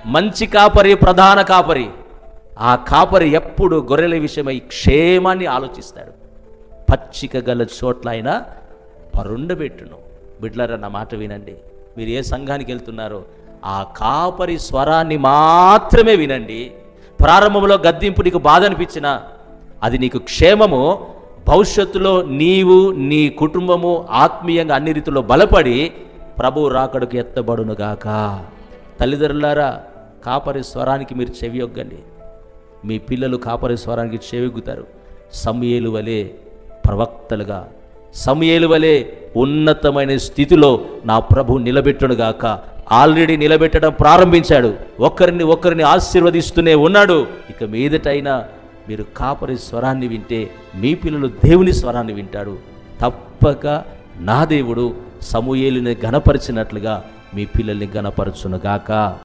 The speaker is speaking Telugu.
మంచి కాపరి, ప్రధాన కాపరి. ఆ కాపరి ఎప్పుడు గొర్రెల విషయమై క్షేమాన్ని ఆలోచిస్తాడు. పచ్చిక గల చోట్ల ఆయన పరుండబెట్టును. బిడ్డలారా, నా మాట వినండి. మీరు ఏ సంఘానికి వెళ్తున్నారో ఆ కాపరి స్వరాన్ని మాత్రమే వినండి. ప్రారంభంలో గద్దింపు నీకు బాధ అనిపించినా అది నీకు క్షేమము. భవిష్యత్తులో నీవు, నీ కుటుంబము ఆత్మీయంగా అన్ని రీతుల్లో బలపడి ప్రభువు రాకడకు ఎత్తబడునుగాక. తల్లిదండ్రులారా, కాపరి స్వరానికి మీరు చెవియొగ్గండి. మీ పిల్లలు కాపరి స్వరానికి చెవిగుతారు. సమూయేలు వలె ప్రవక్తలుగా, సమూయేలు వలె ఉన్నతమైన స్థితిలో నా ప్రభు నిలబెట్టునుగాక. ఆల్రెడీ నిలబెట్టడం ప్రారంభించాడు. ఒకరిని ఆశీర్వదిస్తూనే ఉన్నాడు. ఇక మీదటైనా మీరు కాపరి స్వరాన్ని వింటే మీ పిల్లలు దేవుని స్వరాన్ని వింటాడు. తప్పక నా దేవుడు సమూయేలుని ఘనపరిచినట్లుగా మీ పిల్లల్ని ఘనపరచునుగాక.